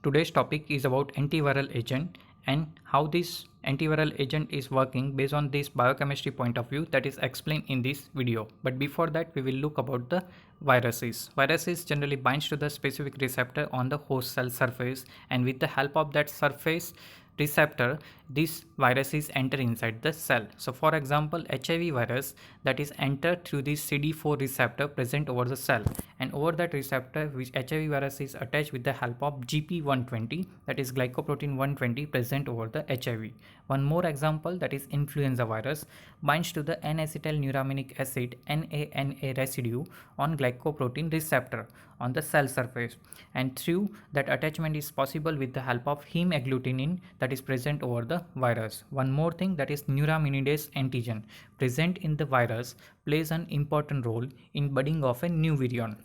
Today's topic is about antiviral agent and how this antiviral agent is working based on this biochemistry point of view that is explained in this video. But before that, we will look about the viruses. Viruses generally binds to the specific receptor on the host cell surface, and with the help of that surface receptor, these viruses enter inside the cell. So for example, HIV virus that is entered through the CD4 receptor present over the cell, and over that receptor which HIV virus is attached with the help of GP120, that is glycoprotein 120 present over the HIV. One more example, that is influenza virus binds to the N-acetylnuraminic acid NANA residue on glycoprotein receptor on the cell surface, and through that attachment is possible with the help of heme agglutinin that is present over the virus. One more thing, that is neuraminidase antigen present in the virus plays an important role in budding of a new virion.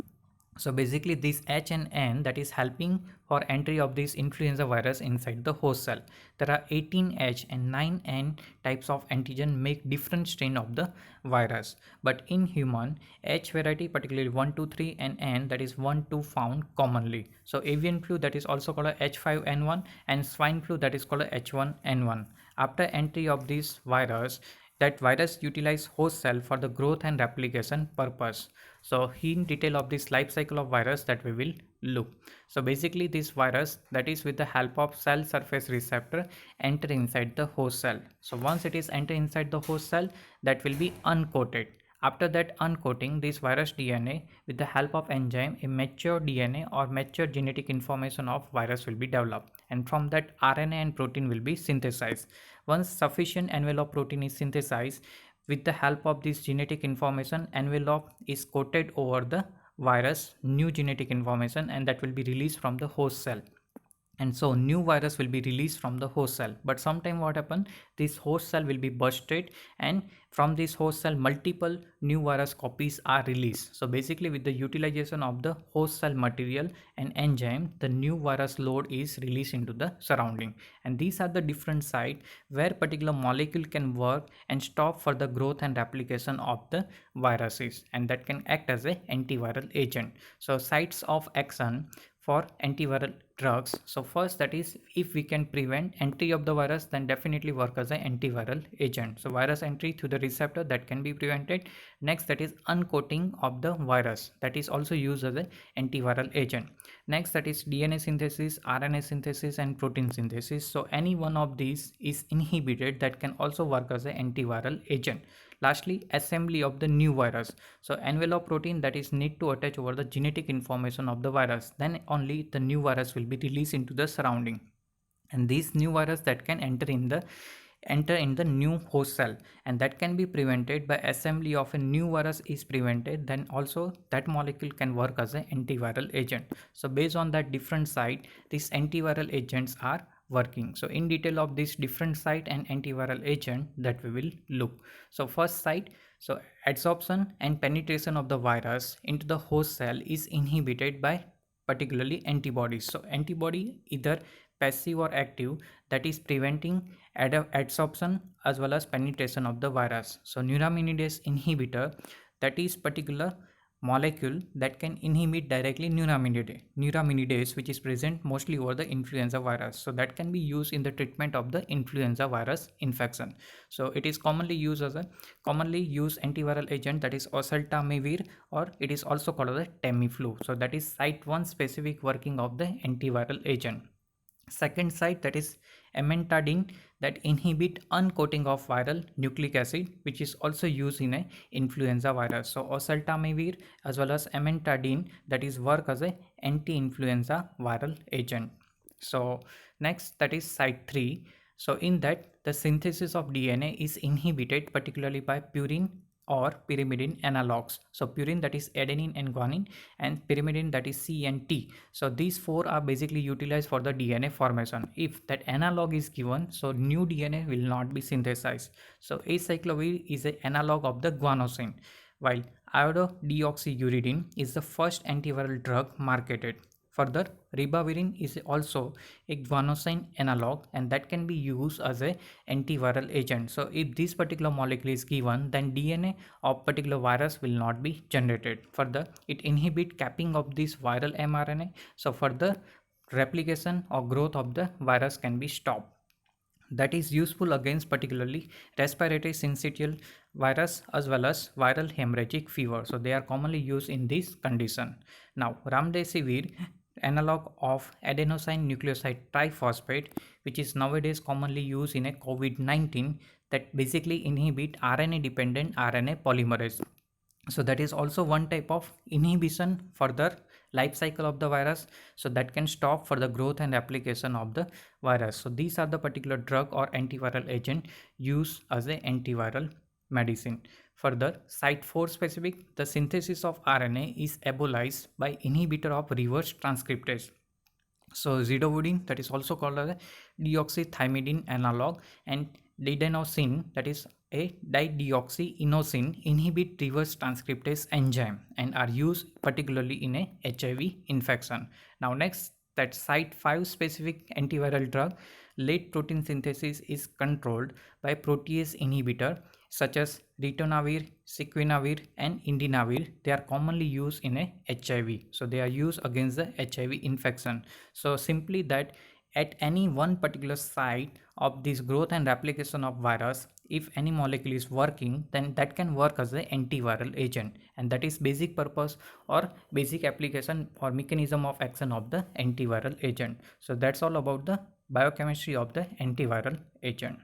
So basically this H and N that is helping for entry of this influenza virus inside the host cell. There are 18H and 9N types of antigen make different strain of the virus. But in human, H variety particularly 1, 2, 3 and N that is 1, 2 found commonly. So avian flu that is also called H5N1 and swine flu that is called H1N1. After entry of this virus, that virus utilize host cell for the growth and replication purpose. So in detail of this life cycle of virus that we will look. So basically this virus that is with the help of cell surface receptor enter inside the host cell. So once it is enter inside the host cell, that will be uncoated. After that uncoating, this virus DNA with the help of enzyme, a mature DNA or mature genetic information of virus will be developed, and from that RNA and protein will be synthesized. Once sufficient envelope protein is synthesized, with the help of this genetic information, envelope is coated over the virus new genetic information, and that will be released from the host cell, and so new virus will be released from the host cell. But sometime what happen, this host cell will be bursted, and from this host cell multiple new virus copies are released. So basically with the utilization of the host cell material and enzyme, the new virus load is released into the surrounding, and these are the different sites where particular molecule can work and stop for the growth and replication of the viruses, and that can act as a antiviral agent. So sites of action for antiviral drugs. So first, that is, if we can prevent entry of the virus, then definitely work as an antiviral agent. So virus entry through the receptor that can be prevented. Next, that is uncoating of the virus, that is also used as an antiviral agent. Next, that is DNA synthesis, RNA synthesis and protein synthesis. So any one of these is inhibited, that can also work as an antiviral agent. Lastly, assembly of the new virus. So envelope protein that is need to attach over the genetic information of the virus, then only the new virus will be released into the surrounding, and this new virus that can enter in the new host cell, and that can be prevented by assembly of a new virus is prevented, then also that molecule can work as an antiviral agent. So based on that different site, these antiviral agents are working. So in detail of this different site and antiviral agent that we will look. So first site, so adsorption and penetration of the virus into the host cell is inhibited by particularly antibodies. So antibody either passive or active, that is preventing adsorption as well as penetration of the virus. So neuraminidase inhibitor, that is particular molecule that can inhibit directly neuraminidase which is present mostly over the influenza virus. So that can be used in the treatment of the influenza virus infection. So it is commonly used as a commonly used antiviral agent, that is oseltamivir, or it is also called as Tamiflu. So that is site 1 specific working of the antiviral agent. Second site, that is emantadine, that inhibit uncoating of viral nucleic acid, which is also used in a influenza virus. So oseltamivir as well as emantadine that is work as a anti-influenza viral agent. So next, that is site 3. So in that the synthesis of DNA is inhibited particularly by purine or pyrimidine analogs. So purine that is adenine and guanine, and pyrimidine that is C and T. So these four are basically utilized for the DNA formation. If that analog is given, so new DNA will not be synthesized. So acyclovir is an analog of the guanosine, while iododeoxyuridine is the first antiviral drug marketed. Further, ribavirin is also a guanosine analog, and that can be used as a antiviral agent. So if this particular molecule is given, then DNA of particular virus will not be generated. Further, it inhibits capping of this viral mRNA. So further, replication or growth of the virus can be stopped. That is useful against particularly respiratory syncytial virus as well as viral hemorrhagic fever. So they are commonly used in this condition. Now remdesivir, analog of adenosine nucleoside triphosphate, which is nowadays commonly used in a COVID-19, that basically inhibit RNA dependent RNA polymerase. So that is also one type of inhibition for the life cycle of the virus, so that can stop for the growth and application of the virus. So these are the particular drug or antiviral agent used as a antiviral medicine. Further, site 4 specific, the synthesis of RNA is abolized by inhibitor of reverse transcriptase. So zidovudine, that is also called as a deoxythymidine analog, and didenosine, that is a dideoxyinosine, inhibit reverse transcriptase enzyme and are used particularly in a HIV infection. Now next, that site 5 specific antiviral drug, late protein synthesis is controlled by protease inhibitor such as ritonavir, sequinavir and indinavir. They are commonly used in a HIV. So they are used against the HIV infection. So simply that at any one particular site of this growth and replication of virus, if any molecule is working, then that can work as an antiviral agent, and that is basic purpose or basic application or mechanism of action of the antiviral agent. So that's all about the biochemistry of the antiviral agent.